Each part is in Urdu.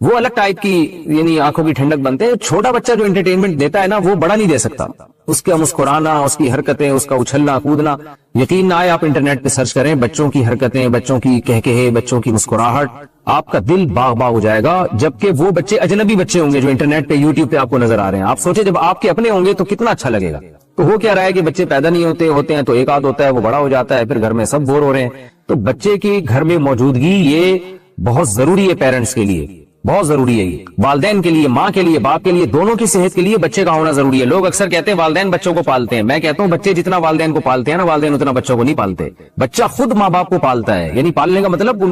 وہ الگ ٹائپ کی یعنی آنکھوں کی ٹھنڈک بنتے ہیں. چھوٹا بچہ جو انٹرٹینمنٹ دیتا ہے نا وہ بڑا نہیں دے سکتا. اس کا مسکرانا، اس کی حرکتیں، اس کا اچھلنا کودنا، یقین نہ آئے آپ انٹرنیٹ پہ سرچ کریں بچوں کی حرکتیں، بچوں کی کہکہے، بچوں کی مسکراہٹ، آپ کا دل باغ باغ ہو جائے گا. جبکہ وہ بچے اجنبی بچے ہوں گے جو انٹرنیٹ پہ یوٹیوب پہ آپ کو نظر آ رہے ہیں. آپ سوچیں جب آپ کے اپنے ہوں گے تو کتنا اچھا لگے گا. تو ہو کیا رہا ہے کہ بچے پیدا نہیں ہوتے ہیں تو ایک آدھ ہوتا ہے، وہ بڑا ہو جاتا ہے، پھر گھر میں سب بور ہو رہے ہیں. تو بچے کی گھر میں موجودگی یہ بہت ضروری ہے، پیرنٹس کے لیے بہت ضروری ہے. یہ والدین کے لیے، ماں کے لیے، باپ کے لیے، دونوں کی صحت کے لیے بچے کا ہونا ضروری ہے. لوگ اکثر کہتے ہیں والدین بچوں کو پالتے ہیں. میں کہتا ہوں بچے جتنا والدین کو پالتے ہیں نا، والدین اتنا بچوں کو نہیں پالتے. بچہ خود ماں باپ کو پالتا ہے. یعنی پالنے کا مطلب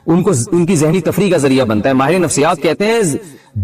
ان کی ذہنی تفریح کا ذریعہ بنتا ہے. ماہر نفسیات کہتے ہیں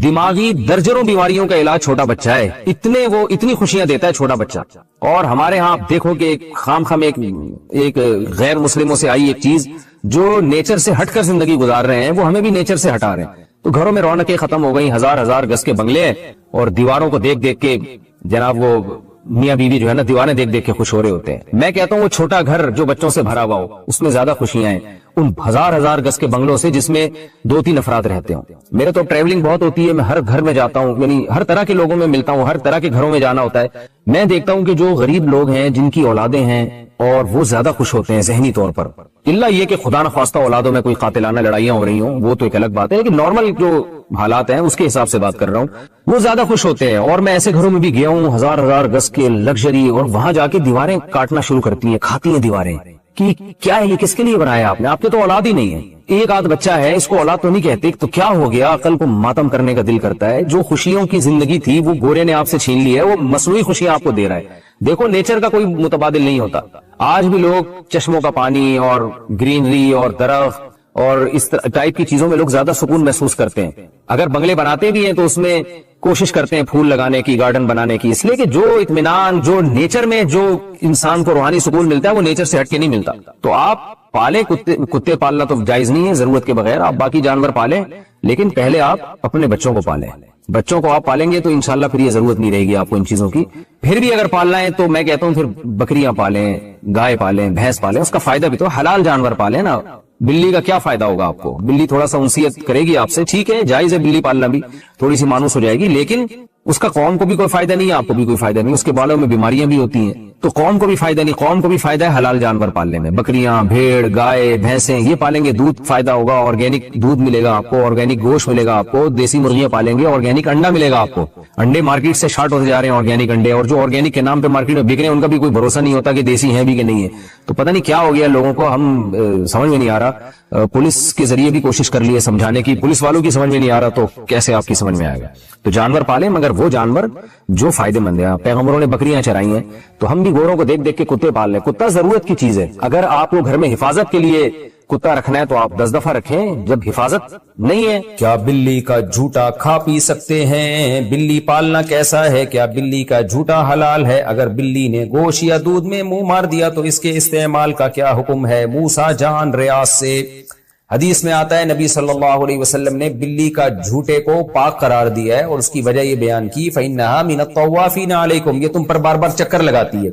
دماغی درجنوں بیماریوں کا علاج چھوٹا بچہ ہے. اتنی خوشیاں دیتا ہے چھوٹا بچہ. اور ہمارے ہاں آپ دیکھو کہ خام ایک غیر مسلموں سے آئی ایک چیز جو نیچر سے ہٹ کر زندگی گزار رہے ہیں، وہ ہمیں بھی نیچر سے ہٹا رہے ہیں. تو گھروں میں رونقیں ختم ہو گئی، ہزار گز کے بنگلے ہیں، اور دیواروں کو دیکھ دیکھ کے جناب وہ میاں بیوی جو ہے نا دیوانے دیکھ دیکھ کے خوش ہو رہے ہوتے ہیں. میں کہتا ہوں وہ چھوٹا گھر جو بچوں سے بھرا ہوا ہو اس میں زیادہ خوشیاں ہیں ان ہزار گز کے بنگلوں سے جس میں 2-3 افراد رہتے ہوں. میرے تو ٹریولنگ بہت ہوتی ہے، میں ہر گھر میں جاتا ہوں، یعنی ہر طرح کے لوگوں میں ملتا ہوں، ہر طرح کے گھروں میں جانا ہوتا ہے. میں دیکھتا ہوں کہ جو غریب لوگ ہیں جن کی اولادیں ہیں اور وہ زیادہ خوش ہوتے ہیں ذہنی طور پر. اللہ یہ کہ خدا نخواستہ اولادوں میں کوئی قاتلانہ لڑائیاں ہو رہی ہوں وہ تو ایک الگ بات ہے، لیکن نارمل جو حالات ہیں اس کے حساب سے بات کر رہا ہوں، وہ زیادہ خوش ہوتے ہیں. اور میں ایسے گھروں میں بھی گیا ہوں ہزار گز کے لگژری، اور وہاں جا کے دیواریں کاٹنا شروع کرتی ہیں، کھاتی ہیں دیواریں کہ کیا ہے یہ، کس کے لیے بنایا آپ نے؟ آپ کے تو اولاد ہی نہیں ہے. ایک آدھ بچہ ہے، اس کو اولاد تو نہیں کہتے. تو کیا ہو گیا؟ عقل کو ماتم کرنے کا دل کرتا ہے. جو خوشیوں کی زندگی تھی وہ گورے نے آپ سے چھین لی ہے، وہ مصنوعی خوشیاں آپ کو دے رہا ہے. دیکھو نیچر کا کوئی متبادل نہیں ہوتا. آج بھی لوگ چشموں کا پانی اور گرینری اور درخت اور اس ٹائپ کی چیزوں میں لوگ زیادہ سکون محسوس کرتے ہیں. اگر بنگلے بناتے بھی ہیں تو اس میں کوشش کرتے ہیں پھول لگانے کی، گارڈن بنانے کی، اس لیے کہ جو اطمینان جو نیچر میں جو انسان کو روحانی سکون ملتا ہے وہ نیچر سے ہٹ کے نہیں ملتا. تو آپ پالیں، کتے پالنا تو جائز نہیں ہے ضرورت کے بغیر. آپ باقی جانور پالیں، لیکن پہلے آپ اپنے بچوں کو پالیں. بچوں کو آپ پالیں گے تو انشاءاللہ پھر یہ ضرورت نہیں رہے گی آپ کو ان چیزوں کی. پھر بھی اگر پالنا ہے تو میں کہتا ہوں پھر بکریاں پالیں، گائے پالیں، بھینس پالیں. اس کا فائدہ بھی تو حلال جانور پالیں نا. بلی کا کیا فائدہ ہوگا آپ کو؟ بلی تھوڑا سا انسیت کرے گی آپ سے، ٹھیک ہے جائز ہے بلی پالنا بھی، تھوڑی سی مانوس ہو جائے گی، لیکن اس کا قوم کو بھی کوئی فائدہ نہیں ہے، آپ کو بھی کوئی فائدہ نہیں. اس کے بالوں میں بیماریاں بھی ہوتی ہیں، تو قوم کو بھی فائدہ نہیں. قوم کو بھی فائدہ ہے حلال جانور پالنے میں. بکریاں، بھیڑ، گائے، بھینسیں یہ پالیں گے، دودھ فائدہ ہوگا، آرگینک دودھ ملے گا آپ کو، آرگینک گوشت ملے گا آپ کو. دیسی مرغیاں پالیں گے، آرگینک انڈا ملے گا آپ کو. انڈے مارکیٹ سے شارٹ ہوتے جا رہے ہیں آرگینک انڈے، اور جو آرگینک کے نام پہ مارکیٹ میں بک رہے ہیں ان کا بھی کوئی بھروسہ نہیں ہوتا کہ دیسی ہیں بھی کہ نہیں ہے. تو پتہ نہیں کیا ہو گیا لوگوں کو، ہم سمجھ میں نہیں آ رہا. پولیس کے ذریعے بھی کوشش کر لی ہے سمجھانے کی، پولیس والوں کی سمجھ میں نہیں آ رہا، تو کیسے آپ کی سمجھ میں آئے گا؟ تو جانور پالیں، مگر وہ جانور جو فائدہ مند ہے. پیغمبروں نے بکریاں چرائی ہیں تو ہم بھی گوروں کو دیکھ دیکھ کے کتے پال لیں. کتا ضرورت کی چیز ہے. اگر آپ کو گھر میں حفاظت کے لیے کتا رکھنا ہے تو آپ 10 دفعہ رکھیں. جب حفاظت نہیں ہے، کیا بلی کا جھوٹا کھا پی سکتے ہیں؟ بلی پالنا کیسا ہے؟ کیا بلی کا جھوٹا حلال ہے؟ اگر بلی نے گوشت یا دودھ میں منہ مار دیا تو اس کے استعمال کا کیا حکم ہے؟ موسیٰ جان ریاض سے حدیث میں آتا ہے نبی صلی اللہ علیہ وسلم نے بلی کا جھوٹے کو پاک قرار دیا ہے، اور اس کی وجہ یہ بیان کی فَإِنَّهَا مِنَ الطَّوَّافِينَ عَلَيْكُمْ، یہ تم پر بار بار چکر لگاتی ہے.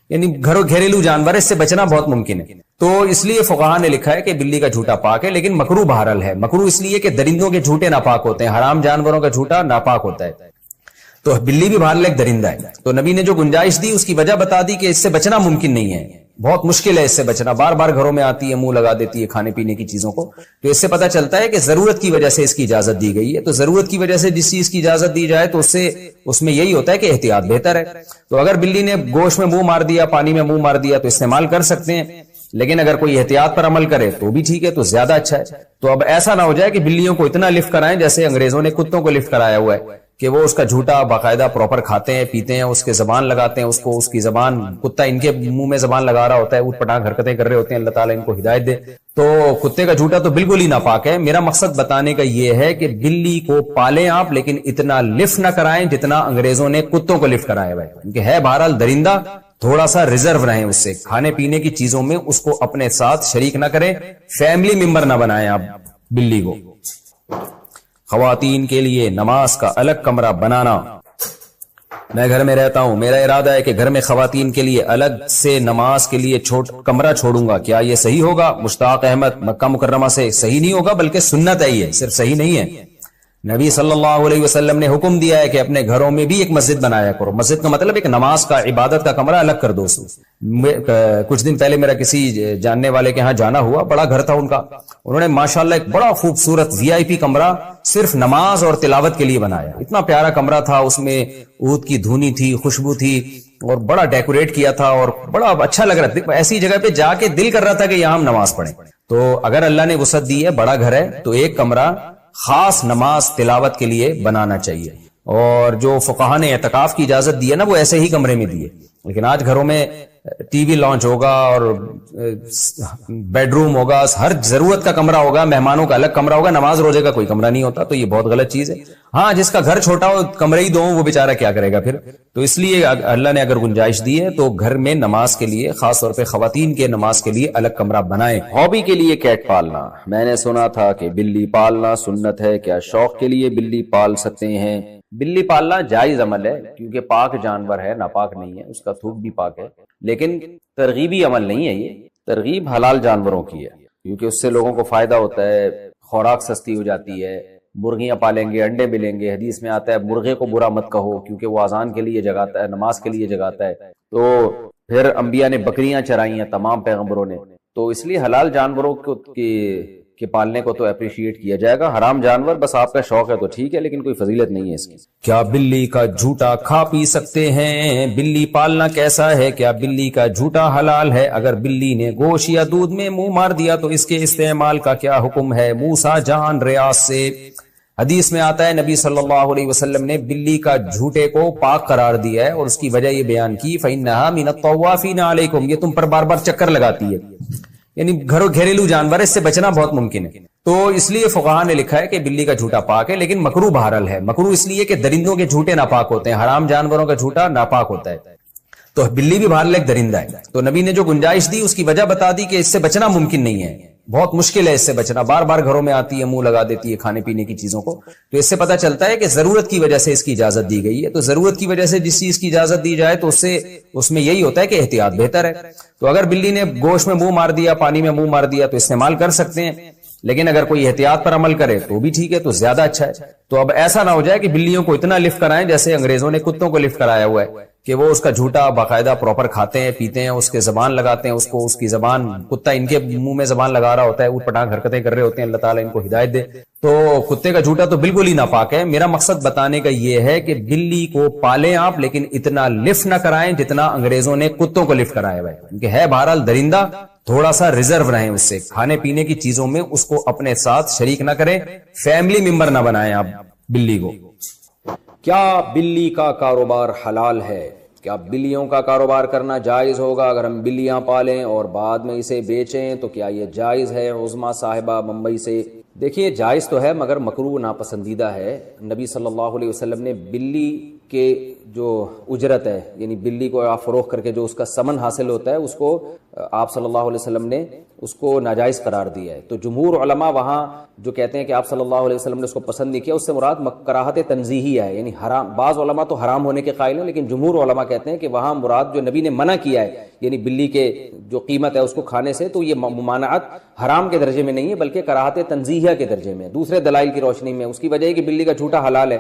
یعنی گھریلو جانور، اس سے بچنا بہت ممکن ہے. تو اس لیے فقہاء نے لکھا ہے کہ بلی کا جھوٹا پاک ہے، لیکن مکروہ بہرحال ہے. مکروہ اس لیے کہ درندوں کے جھوٹے ناپاک ہوتے ہیں، حرام جانوروں کا جھوٹا ناپاک ہوتا ہے. تو بلی بھی بہرحال ایک درندہ ہے. تو نبی نے جو گنجائش دی اس کی وجہ بتا دی کہ اس سے بچنا ممکن نہیں ہے، بہت مشکل ہے اس سے بچنا. بار بار گھروں میں آتی ہے، منہ لگا دیتی ہے کھانے پینے کی چیزوں کو. تو اس سے پتہ چلتا ہے کہ ضرورت کی وجہ سے اس کی اجازت دی گئی ہے. تو ضرورت کی وجہ سے جس چیز کی اجازت دی جائے تو اس میں یہی ہوتا ہے کہ احتیاط بہتر ہے. تو اگر بلی نے گوشت میں منہ مار دیا، پانی میں منہ مار دیا تو استعمال کر سکتے ہیں، لیکن اگر کوئی احتیاط پر عمل کرے تو بھی ٹھیک ہے، تو زیادہ اچھا ہے. تو اب ایسا نہ ہو جائے کہ بلیوں کو اتنا لفٹ کرائیں جیسے انگریزوں نے کتوں کو لفٹ کرایا ہوا ہے، کہ وہ اس کا جھوٹا باقاعدہ پراپر کھاتے ہیں، پیتے ہیں، اس کے زبان لگاتے ہیں اس کو، اس کی زبان، کتا ان کے منہ میں زبان لگا رہا ہوتا ہے، اوٹ پٹانگ حرکتیں کر رہے ہوتے ہیں. اللہ تعالیٰ ان کو ہدایت دے. تو کتے کا جھوٹا تو بالکل ہی ناپاک ہے. میرا مقصد بتانے کا یہ ہے کہ بلی کو پالیں آپ، لیکن اتنا لفٹ نہ کرائیں جتنا انگریزوں نے کتوں کو لفٹ کرایا ہوا ہے، کیونکہ ہے بہرحال درندہ. تھوڑا سا ریزرو رہیں اس سے، کھانے پینے کی چیزوں میں اس کو اپنے ساتھ شریک نہ کریں، فیملی ممبر نہ بنائیں آپ بلی کو. خواتین کے لیے نماز کا الگ کمرہ بنانا. میں گھر میں رہتا ہوں، میرا ارادہ ہے کہ گھر میں خواتین کے لیے الگ سے نماز کے لیے کمرہ چھوڑوں گا، کیا یہ صحیح ہوگا؟ مشتاق احمد، مکہ مکرمہ سے. صحیح نہیں ہوگا بلکہ سنت ہے، یہ صرف صحیح نہیں ہے. نبی صلی اللہ علیہ وسلم نے حکم دیا ہے کہ اپنے گھروں میں بھی ایک مسجد بنایا کرو. مسجد کا مطلب ایک نماز کا, عبادت کا کمرہ الگ کر دو. کچھ دن پہلے میرا کسی جاننے والے کے ہاں جانا ہوا, بڑا گھر تھا ان کا, انہوں نے ماشاءاللہ ایک بڑا خوبصورت VIP کمرہ صرف نماز اور تلاوت کے لیے بنایا. اتنا پیارا کمرہ تھا, اس میں عود کی دھونی تھی, خوشبو تھی, اور بڑا ڈیکوریٹ کیا تھا, اور بڑا اچھا لگ رہا تھا. ایسی جگہ پہ جا کے دل کر رہا تھا کہ یہاں ہم نماز پڑھیں. تو اگر اللہ نے وسعت دی ہے, بڑا گھر ہے, تو ایک کمرہ خاص نماز تلاوت کے لیے بنانا چاہیے. اور جو فقہا نے اعتکاف کی اجازت دی ہے نا, وہ ایسے ہی کمرے میں دی ہے. لیکن آج گھروں میں ٹی وی لانچ ہوگا اور بیڈ روم ہوگا, ہر ضرورت کا کمرہ ہوگا, مہمانوں کا الگ کمرہ ہوگا, نماز روزے کا کوئی کمرہ نہیں ہوتا. تو یہ بہت غلط چیز ہے. ہاں, جس کا گھر چھوٹا ہو, کمرے ہی دو, وہ بیچارہ کیا کرے گا پھر. تو اس لیے اللہ نے اگر گنجائش دی ہے تو گھر میں نماز کے لیے, خاص طور پہ خواتین کے نماز کے لیے الگ کمرہ بنائیں. ہابی کے لیے کیٹ پالنا. میں نے سنا تھا کہ بلی پالنا سنت ہے, کیا شوق کے لیے بلی پال سکتے ہیں؟ بلی پالنا جائز عمل ہے, کیونکہ پاک جانور ہے, ناپاک نہیں ہے, اس کا تھوک بھی پاک ہے. لیکن ترغیبی عمل نہیں ہے یہ, ترغیب حلال جانوروں کی ہے, کیونکہ اس سے لوگوں کو فائدہ ہوتا ہے, خوراک سستی ہو جاتی ہے. مرغیاں پالیں گے, انڈے ملیں گے. حدیث میں آتا ہے مرغے کو برا مت کہو, کیونکہ وہ اذان کے لیے جگاتا ہے, نماز کے لیے جگاتا ہے. تو پھر انبیاء نے بکریاں چرائی ہیں, تمام پیغمبروں نے. تو اس لیے حلال جانوروں کے پالنے کو تو اپریشیٹ کیا جائے گا. حرام جانور بس آپ کا شوق ہے تو ٹھیک ہے, لیکن کوئی فضیلت نہیں ہے اس کی. کیا بلی کا جھوٹا کھا پی سکتے ہیں؟ بلی پالنا کیسا ہے؟ کیا بلی کا جھوٹا حلال ہے؟ اگر بلی نے گوشت یا دودھ میں منہ مار دیا تو اس کے استعمال کا کیا حکم ہے؟ موسیٰ جان ریاض سے. حدیث میں آتا ہے نبی صلی اللہ علیہ وسلم نے بلی کا جھوٹے کو پاک قرار دیا ہے, اور اس کی وجہ یہ بیان کی, فَإِنَّهَا مِنَ الطَّوَّافِينَ عَلَيْكُمْ, یہ تم پر بار بار چکر لگاتی ہے. یعنی گھریلو جانور, اس سے بچنا بہت ممکن ہے. تو اس لیے فقہا نے لکھا ہے کہ بلی کا جھوٹا پاک ہے, لیکن مکروہ بہرحال ہے. مکروہ اس لیے کہ درندوں کے جھوٹے ناپاک ہوتے ہیں, حرام جانوروں کا جھوٹا ناپاک ہوتا ہے. تو بلی بھی بہرحال ایک درندہ ہے. تو نبی نے جو گنجائش دی اس کی وجہ بتا دی کہ اس سے بچنا ممکن نہیں ہے, بہت مشکل ہے اس سے بچنا. بار بار گھروں میں آتی ہے, منہ لگا دیتی ہے کھانے پینے کی چیزوں کو. تو اس سے پتہ چلتا ہے کہ ضرورت کی وجہ سے اس کی اجازت دی گئی ہے. تو ضرورت کی وجہ سے جس چیز کی اجازت دی جائے تو اس میں یہی ہوتا ہے کہ احتیاط بہتر ہے. تو اگر بلی نے گوشت میں منہ مار دیا, پانی میں منہ مار دیا, تو استعمال کر سکتے ہیں. لیکن اگر کوئی احتیاط پر عمل کرے تو بھی ٹھیک ہے, تو زیادہ اچھا ہے. تو اب ایسا نہ ہو جائے کہ بلیوں کو اتنا لفٹ کرائیں جیسے انگریزوں نے کتوں کو لفٹ کرایا ہوا ہے, کہ وہ اس کا جھوٹا باقاعدہ پراپر کھاتے ہیں, پیتے ہیں, اس کے زبان لگاتے ہیں اس کو, اس کی زبان, کتا ان کے منہ میں زبان لگا رہا ہوتا ہے, اوٹ پٹانگ حرکتیں کر رہے ہوتے ہیں. اللہ تعالیٰ ان کو ہدایت دے. تو کتے کا جھوٹا تو بالکل ہی ناپاک ہے. میرا مقصد بتانے کا یہ ہے کہ بلی کو پالیں آپ, لیکن اتنا لفٹ نہ کرائیں جتنا انگریزوں نے کتوں کو لفٹ کرایا ہوا ہے, کیونکہ ہے بہرحال درندہ. تھوڑا سا ریزرو رہیں اس سے, کھانے پینے کی چیزوں میں اس کو اپنے ساتھ شریک نہ کریں, فیملی ممبر نہ بنائیں آپ بلی کو. کیا بلی کا کاروبار حلال ہے؟ کیا بلیوں کا کاروبار کرنا جائز ہوگا؟ اگر ہم بلیاں پالیں اور بعد میں اسے بیچیں تو کیا یہ جائز ہے؟ عظما صاحبہ ممبئی سے. دیکھیے جائز تو ہے مگر مکروہ ناپسندیدہ ہے. نبی صلی اللہ علیہ وسلم نے بلی کے جو اجرت ہے, یعنی بلی کو آپ فروخت کر کے جو اس کا ثمن حاصل ہوتا ہے, اس کو آپ صلی اللہ علیہ وسلم نے اس کو ناجائز قرار دیا ہے. تو جمہور علماء وہاں جو کہتے ہیں کہ آپ صلی اللہ علیہ وسلم نے اس کو پسند نہیں کیا, اس سے مراد کراہت تنزیہی ہے, یعنی حرام. بعض علماء تو حرام ہونے کے قائل ہیں, لیکن جمہور علماء کہتے ہیں کہ وہاں مراد جو نبی نے منع کیا ہے, یعنی بلی کے جو قیمت ہے اس کو کھانے سے, تو یہ ممانعت حرام کے درجے میں نہیں ہے بلکہ کراہت تنزیہہ کے درجے میں, دوسرے دلائل کی روشنی میں. اس کی وجہ ہے کہ بلی کا جھوٹا حلال ہے,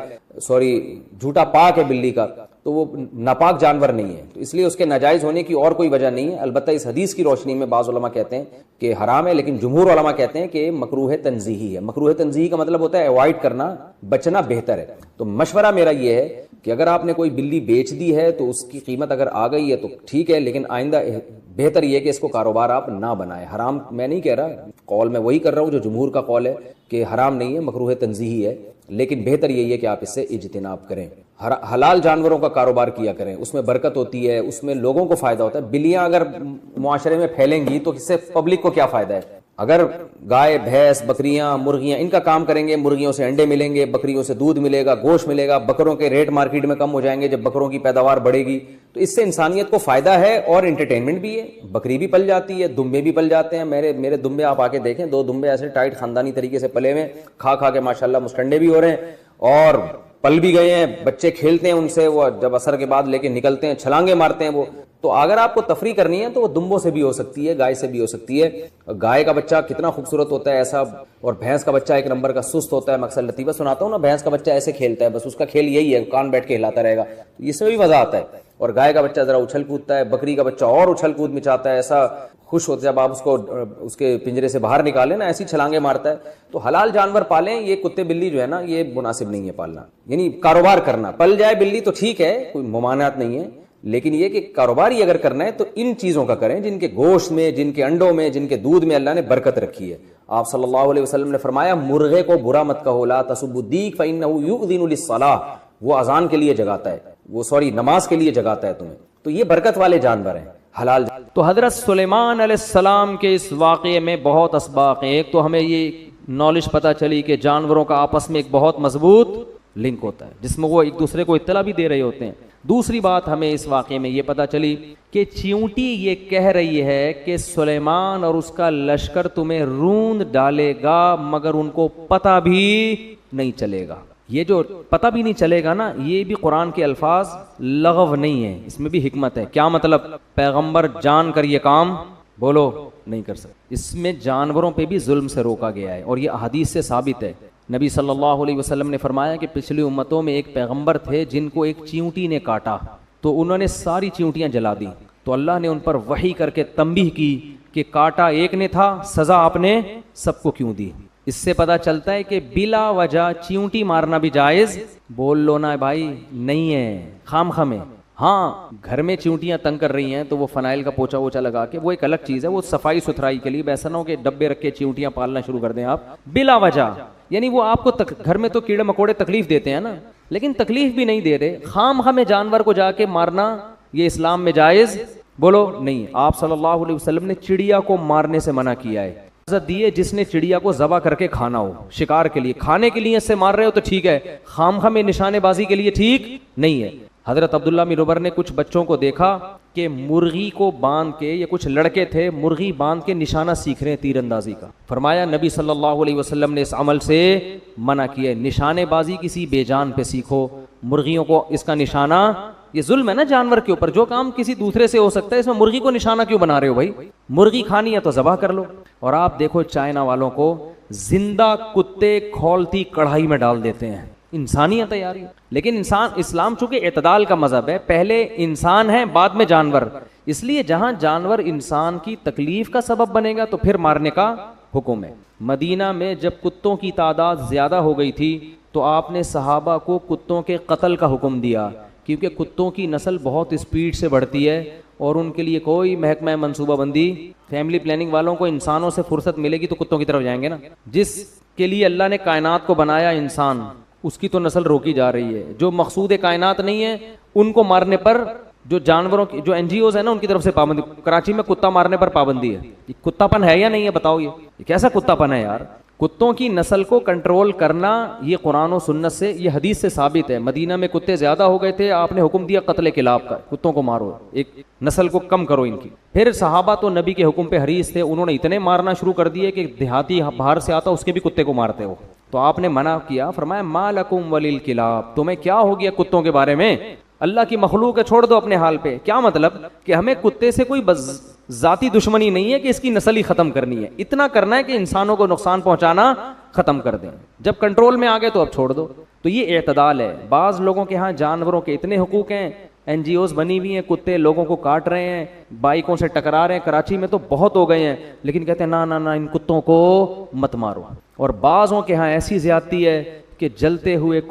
جھوٹا پاک ہے بلی کا, تو وہ ناپاک جانور نہیں ہے, تو اس لیے اس کے ناجائز ہونے کی اور کوئی وجہ نہیں ہے. البتہ اس حدیث کی روشنی میں بعض علماء کہتے ہیں کہ حرام ہے, لیکن جمہور علماء کہتے ہیں کہ مکروہ تنزیہی ہے. مکروہ تنزیہی کا مطلب ہوتا ہے اوائڈ کرنا, بچنا بہتر ہے. تو مشورہ میرا یہ ہے کہ اگر آپ نے کوئی بلی بیچ دی ہے تو اس کی قیمت اگر آ گئی ہے تو ٹھیک ہے, لیکن آئندہ بہتر یہ کہ اس کو کاروبار آپ نہ بنائیں. حرام میں نہیں کہہ رہا, قول میں وہی کر رہا ہوں جو جمہور کا قول ہے کہ حرام نہیں ہے, مکروہ تنزیہی ہے, لیکن بہتر یہی ہے کہ آپ اس سے اجتناب کریں. حلال جانوروں کا کاروبار کیا کریں, اس میں برکت ہوتی ہے, اس میں لوگوں کو فائدہ ہوتا ہے. بلیاں اگر معاشرے میں پھیلیں گی تو اس سے پبلک کو کیا فائدہ ہے؟ اگر گائے, بھینس, بکریاں, مرغیاں ان کا کام کریں گے, مرغیوں سے انڈے ملیں گے, بکریوں سے دودھ ملے گا, گوشت ملے گا, بکروں کے ریٹ مارکیٹ میں کم ہو جائیں گے جب بکروں کی پیداوار بڑھے گی, تو اس سے انسانیت کو فائدہ ہے اور انٹرٹینمنٹ بھی ہے. بکری بھی پل جاتی ہے, دمبے بھی پل جاتے ہیں. میرے دمبے آپ آ کے دیکھیں, 2 دمبے ایسے ٹائٹ خاندانی طریقے سے پلے ہوئے, کھا کے ماشاءاللہ مسٹنڈے بھی ہو رہے ہیں اور پل بھی گئے ہیں. بچے کھیلتے ہیں ان سے, وہ جب عصر کے بعد لے کے نکلتے ہیں چھلانگے مارتے ہیں وہ. تو اگر آپ کو تفریح کرنی ہے تو وہ دمبوں سے بھی ہو سکتی ہے, گائے سے بھی ہو سکتی ہے. گائے کا بچہ کتنا خوبصورت ہوتا ہے ایسا, اور بھینس کا بچہ ایک نمبر کا سست ہوتا ہے. میں اکثر لطیفہ سناتا ہوں نا, بھینس کا بچہ ایسے کھیلتا ہے, بس اس کا کھیل یہی ہے, کان بیٹھ کے ہلاتا رہے گا, تو اس میں بھی مزہ آتا ہے. اور گائے کا بچہ ذرا اچھل کودتا ہے, بکری کا بچہ اور اچھل کود مچاتا ہے, ایسا خوش ہوتا ہے جب آپ اس کو اس کے پنجرے سے باہر نکالیں نا, ایسی چھلانگیں مارتا ہے. تو حلال جانور پالیں, یہ کتے بلی جو ہے نا یہ مناسب نہیں ہے پالنا. یعنی کاروبار کرنا, پل جائے بلی تو ٹھیک ہے, کوئی ممانعت نہیں ہے, لیکن یہ کہ کاروبار ہی اگر کرنا ہے تو ان چیزوں کا کریں جن کے گوشت میں, جن کے انڈوں میں, جن کے دودھ میں اللہ نے برکت رکھی ہے. آپ صلی اللہ علیہ وسلم نے فرمایا مرغے کو برا مت کہو, لا تسبوا الدیک فانه یؤذن للصلاۃ, وہ اذان کے لیے جگاتا ہے, وہ نماز کے لیے جگاتا ہے تمہیں. تو یہ برکت والے جانور ہیں حلال. تو حضرت سلیمان علیہ السلام کے اس واقعے میں بہت اسباق ہیں. ایک تو ہمیں یہ نالج پتہ چلی کہ جانوروں کا آپس میں ایک بہت مضبوط لنک ہوتا ہے جس میں وہ ایک دوسرے کو اطلاع بھی دے رہے ہوتے ہیں. دوسری بات ہمیں اس واقعے میں یہ پتہ چلی کہ چیونٹی یہ کہہ رہی ہے کہ سلیمان اور اس کا لشکر تمہیں روند ڈالے گا مگر ان کو پتہ بھی نہیں چلے گا. یہ جو پتہ بھی نہیں چلے گا نا, یہ بھی قرآن کے الفاظ لغو نہیں ہیں, اس میں بھی حکمت ہے. کیا مطلب؟ پیغمبر جان کر یہ کام بولو نہیں کر سکتے. اس میں جانوروں پہ بھی ظلم سے روکا گیا ہے, اور یہ احادیث سے ثابت ہے. نبی صلی اللہ علیہ وسلم نے فرمایا کہ پچھلی امتوں میں ایک پیغمبر تھے جن کو ایک چیونٹی نے کاٹا, تو انہوں نے ساری چیونٹیاں جلا دی. تو اللہ نے ان پر وحی کر کے تنبیہ کی کہ کاٹا ایک نے تھا, سزا آپ نے سب کو کیوں دی. اس سے پتہ چلتا ہے کہ بلا وجہ چیونٹی مارنا بھی جائز بول لو نا بھائی نہیں ہے, خام خامے. ہاں گھر میں چیونٹیاں تنگ کر رہی ہیں تو وہ فنائل کا پوچھا ووچھا لگا کے, وہ ایک الگ چیز ہے, وہ صفائی ستھرائی کے لیے. ایسا نہ ہو کہ ڈبے رکھ کے چیونٹیاں پالنا شروع کر دیں آپ بلا وجہ. یعنی وہ آپ کو گھر میں تو کیڑے مکوڑے تکلیف دیتے ہیں نا, لیکن تکلیف بھی نہیں دے رہے, خام خامے جانور کو جا کے مارنا یہ اسلام میں جائز بولو نہیں. آپ صلی اللہ علیہ وسلم نے چڑیا کو مارنے سے منع کیا ہے. اجازت دیے جس نے چڑیا کو ذبح کر کے کھانا ہو, شکار کے لیے کھانے کے لیے اس سے مار رہے ہو تو ٹھیک ہے, خام خامے نشانے بازی کے لیے ٹھیک نہیں ہے. حضرت عبداللہ بن عمر نے کچھ بچوں کو دیکھا کہ مرغی کو باندھ کے, یہ کچھ لڑکے تھے, مرغی باندھ کے نشانہ سیکھ رہے ہیں تیر اندازی کا. فرمایا نبی صلی اللہ علیہ وسلم نے اس عمل سے منع کیا ہے. نشانے بازی کسی بے جان پہ سیکھو, مرغیوں کو اس کا نشانہ, یہ ظلم ہے نا جانور کے اوپر. جو کام کسی دوسرے سے ہو سکتا ہے اس میں مرغی کو نشانہ کیوں بنا رہے ہو بھائی؟ مرغی کھانی ہے تو ذبح کر لو. اور آپ دیکھو چائنا والوں کو زندہ کتے کھولتی کڑھائی میں ڈال دیتے ہیں. انسانیت ہے یار, لیکن اسلام چونکہ اعتدال کا مذہب ہے, پہلے انسان ہے بعد میں جانور, اس لیے جہاں جانور انسان کی تکلیف کا سبب بنے گا تو پھر مارنے کا حکم ہے. مدینہ میں جب کتوں کی تعداد زیادہ ہو گئی تھی تو آپ نے صحابہ کو کتوں کے قتل کا حکم دیا, کیونکہ کتوں کی نسل بہت اسپیڈ سے بڑھتی ہے اور ان کے لیے کوئی محکمہ منصوبہ بندی, فیملی پلاننگ والوں کو انسانوں سے فرصت ملے گی تو کتوں کی طرف جائیں گے نا. جس کے لیے اللہ نے کائنات کو بنایا انسان, اس کی تو نسل روکی جا رہی ہے. جو مقصود کائنات نہیں ہے ان کو مارنے پر جو جانوروں کی جو NGOs ہیں نا ان کی طرف سے پابندی. کراچی میں کتا مارنے پر پابندی ہے. یہ کتا پن ہے یا نہیں ہے بتاؤ؟ یہ کیسا کتا پن ہے یار؟ کتوں کی نسل کو کنٹرول کرنا یہ قرآن و سنت سے, یہ حدیث سے ثابت ہے. مدینہ میں کتے زیادہ ہو گئے تھے, آپ نے حکم دیا قتل کلاب کا, کتوں کو مارو, ایک نسل کو کم کرو ان کی. پھر صحابہ تو نبی کے حکم پہ حریص تھے, انہوں نے اتنے مارنا شروع کر دیے کہ دیہاتی باہر سے آتا اس کے بھی کتے کو مارتے ہو. تو آپ نے منع کیا, فرمایا ما لکم وللکلاب, تمہیں کیا ہو گیا کتوں کے بارے میں؟ اللہ کی مخلوق ہے, چھوڑ دو اپنے حال پہ. کیا مطلب کہ ہمیں کتے سے کوئی ذاتی دشمنی نہیں ہے کہ اس کی نسل ہی ختم کرنی ہے, اتنا کرنا ہے کہ انسانوں کو نقصان پہنچانا ختم کر دیں. جب کنٹرول میں آ گئے تو اب چھوڑ دو. تو یہ اعتدال ہے. بعض لوگوں کے ہاں جانوروں کے اتنے حقوق ہیں, NGOs بنی ہوئی ہیں, کتے لوگوں کو کاٹ رہے ہیں, بائکوں سے ٹکرا رہے ہیں, کراچی میں تو بہت ہو گئے ہیں, لیکن کہتے ہیں نا ان کتوں کو مت مارو. اور بعضوں کے ہاں ایسی زیادتی ہے کہ جلتے ہوئے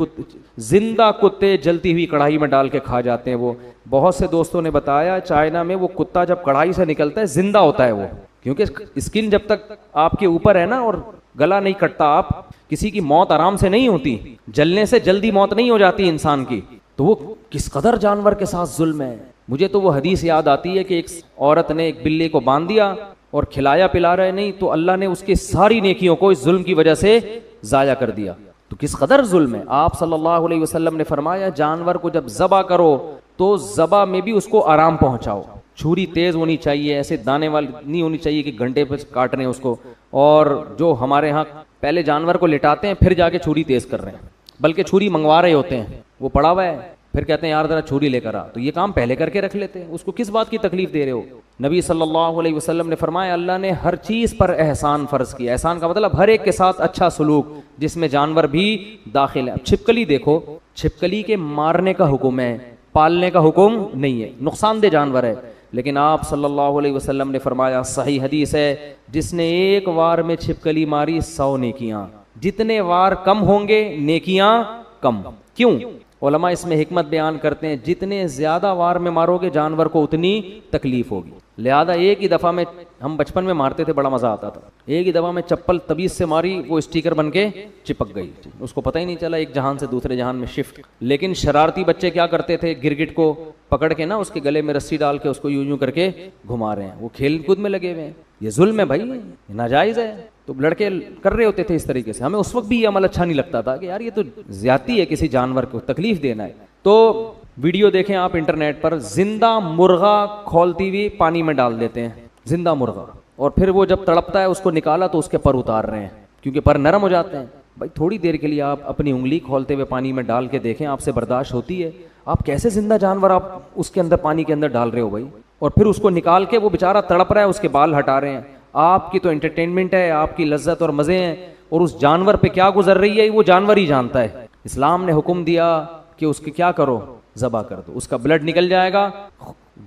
زندہ کتے جلتی ہوئی کڑھائی میں ڈال کے کھا جاتے ہیں. وہ بہت سے دوستوں نے بتایا چائنا میں وہ کتا جب کڑھائی سے نکلتا ہے زندہ ہوتا ہے وہ, کیونکہ اسکن جب تک آپ کے اوپر ہے نا اور گلا نہیں کٹتا, آپ کسی کی موت آرام سے نہیں ہوتی, جلنے سے جلدی موت نہیں ہو جاتی انسان کی. تو وہ کس قدر جانور کے ساتھ ظلم ہے. مجھے تو وہ حدیث یاد آتی ہے کہ ایک عورت نے ایک بلی کو باندھ دیا اور کھلایا پلا رہے نہیں, تو اللہ نے اس کے ساری نیکیوں کو اس ظلم کی وجہ سے ضائع کر دیا. تو کس قدر ظلم ہے. آپ صلی اللہ علیہ وسلم نے فرمایا جانور کو جب ذبح کرو تو ذبح میں بھی اس کو آرام پہنچاؤ. چھری تیز ہونی چاہیے, ایسے دانے والی نہیں ہونی چاہیے کہ گھنٹے پہ کاٹ رہے ہیں اس کو. اور جو ہمارے ہاں پہلے جانور کو لٹاتے ہیں پھر جا کے چھری تیز کر رہے ہیں, بلکہ چھری منگوا رہے ہوتے ہیں, وہ پڑا ہوا ہے پھر کہتے ہیں یار ذرا چھری لے کر آ، تو یہ کام پہلے کر کے رکھ لیتے ہیں، اس کو کس بات کی تکلیف دے رہے ہو؟ نبی صلی اللہ علیہ وسلم نے فرمایا اللہ نے ہر چیز پر احسان فرض کیا. احسان کا مطلب ہر ایک کے ساتھ اچھا سلوک، جس میں جانور بھی داخل ہے. اب چھپکلی دیکھو، چھپکلی کے مارنے کا حکم ہے، پالنے کا حکم نہیں ہے، نقصان دہ جانور ہے. لیکن آپ صلی اللہ علیہ وسلم نے فرمایا، صحیح حدیث ہے، جس نے ایک وار میں چھپکلی ماری 100 نیکیاں. جتنے وار کم ہوں گے نیکیاں کم. کیوں؟ علماء اس میں حکمت بیان کرتے ہیں، جتنے زیادہ وار میں مارو گے جانور کو اتنی تکلیف ہوگی. لہذا ایک ہی دفعہ میں، ہم بچپن میں مارتے تھے بڑا مزہ آتا تھا، ایک ہی دفعہ میں چپل تبیز سے ماری، وہ اسٹیکر بن کے چپک گئی، اس کو پتہ ہی نہیں چلا، ایک جہان سے دوسرے جہان میں شفٹ. لیکن شرارتی بچے کیا کرتے تھے، گرگٹ کو پکڑ کے نا اس کے گلے میں رسی ڈال کے اس کو یوں یوں کر کے گھما رہے ہیں، وہ کھیل کود میں لگے ہوئے ہیں. یہ ظلم ہے بھائی، یہ ناجائز ہے. تو لڑکے کر رہے ہوتے تھے اس طریقے سے. ہمیں اس وقت بھی یہ عمل اچھا نہیں لگتا تھا کہ یار یہ تو زیادتی ہے، کسی جانور کو تکلیف دینا ہے. تو ویڈیو دیکھیں آپ انٹرنیٹ پر، زندہ مرغا کھولتی ہوئی پانی میں ڈال دیتے ہیں، زندہ مرغا، اور پھر وہ جب تڑپتا ہے اس کو نکالا تو اس کے پر اتار رہے ہیں کیونکہ پر نرم ہو جاتے ہیں. بھائی تھوڑی دیر کے لیے آپ اپنی انگلی کھولتے ہوئے پانی میں ڈال کے دیکھیں، آپ سے برداشت ہوتی ہے؟ آپ کیسے زندہ جانور آپ اس کے اندر پانی کے اندر ڈال رہے ہو بھائی، اور پھر اس کو نکال کے وہ بیچارہ تڑپ رہا ہے، اس کے بال ہٹا رہے ہیں. آپ کی تو انٹرٹینمنٹ ہے، آپ کی لذت اور مزے ہیں، اور اس جانور پہ کیا گزر رہی ہے وہ جانور ہی جانتا ہے. اسلام نے حکم دیا کہ اس کی کیا کرو، ذبح کر دو، اس کا بلڈ نکل جائے گا،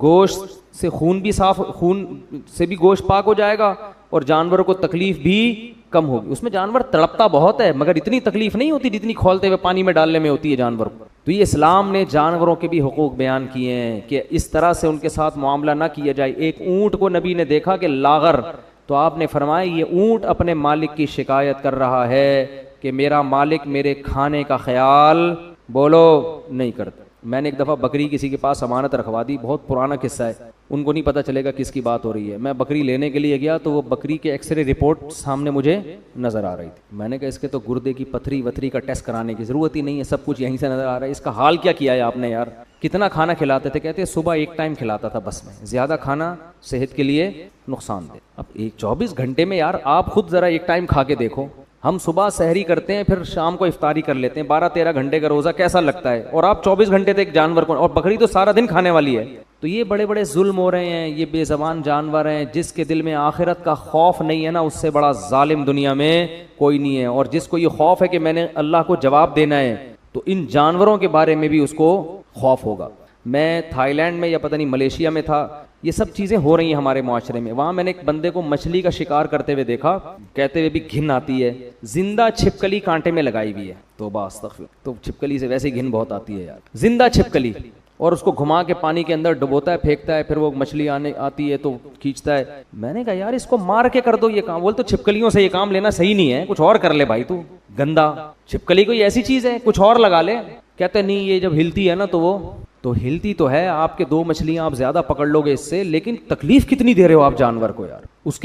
گوشت سے خون بھی صاف، خون سے بھی گوشت پاک ہو جائے گا، اور جانور کو تکلیف بھی کم ہوگی. اس میں جانور تڑپتا بہت ہے مگر اتنی تکلیف نہیں ہوتی جتنی کھولتے ہوئے پانی میں ڈالنے میں ہوتی ہے جانور کو. تو یہ اسلام نے جانوروں کے بھی حقوق بیان کیے ہیں کہ اس طرح سے ان کے ساتھ معاملہ نہ کیا جائے. ایک اونٹ کو نبی نے دیکھا کہ لاغر، تو آپ نے فرمایا یہ اونٹ اپنے مالک کی شکایت کر رہا ہے کہ میرا مالک میرے کھانے کا خیال بولو نہیں کرتا. میں نے ایک دفعہ بکری کسی کے پاس امانت رکھوا دی، بہت پرانا قصہ ہے، ان کو نہیں پتہ چلے گا کس کی بات ہو رہی ہے. میں بکری لینے کے لیے گیا تو وہ بکری کے ایکس رے رپورٹ سامنے مجھے نظر آ رہی تھی. میں نے کہا اس کے تو گردے کی پتھری وتھری کا ٹیسٹ کرانے کی ضرورت ہی نہیں ہے، سب کچھ یہیں سے نظر آ رہا ہے. اس کا حال کیا کیا ہے آپ نے یار؟ کتنا کھانا کھلاتے تھے؟ کہتے صبح ایک ٹائم کھلاتا تھا بس، میں زیادہ کھانا صحت کے لیے نقصان دہ. اب 24 گھنٹے میں یار آپ خود ذرا ایک ٹائم کھا کے دیکھو. ہم صبح سحری کرتے ہیں پھر شام کو افطاری کر لیتے ہیں، 12-13 گھنٹے کا روزہ کیسا لگتا ہے؟ اور آپ 24 گھنٹے تک جانور کو، اور بکری تو سارا دن کھانے والی ہے. تو یہ بڑے بڑے ظلم ہو رہے ہیں، یہ بے زبان جانور ہیں. جس کے دل میں آخرت کا خوف نہیں ہے نا، اس سے بڑا ظالم دنیا میں کوئی نہیں ہے. اور جس کو یہ خوف ہے کہ میں نے اللہ کو جواب دینا ہے، تو ان جانوروں کے بارے میں بھی اس کو خوف ہوگا. میں تھائی لینڈ میں یا پتہ نہیں ملیشیا میں تھا، یہ سب چیزیں ہو رہی ہیں ہمارے معاشرے میں. وہاں میں نے ایک بندے کو مچھلی کا شکار کرتے ہوئے دیکھا، کہتے ہوئے بھی گھن آتی ہے، زندہ چھپکلی کانٹے میں لگائی ہوئی ہے. توبہ استغفر. تو چھپکلی سے ویسے ہی گھن بہت آتی ہے یار، زندہ چھپکلی، اور اس کو گھما کے پانی کے اندر ڈبوتا ہے، پھینکتا ہے، پھر وہ مچھلی آتی ہے تو کھینچتا ہے. میں نے کہا یار اس کو مار کے کر دو یہ کام. بول تو چھپکلیوں سے یہ کام لینا صحیح نہیں ہے، کچھ اور کر لے بھائی، تو گندا. چھپکلی کوئی ایسی چیز ہے کچھ اور لگا لے. کہتے نہیں یہ جب ہلتی ہے نا تو وہ تو ہلتی تو ہے، آپ کے 2 مچھلیاں آپ زیادہ پکڑ لو گے اس سے، لیکن تکلیف کتنی دے رہے ہو آپ جانور کو یار. اس کے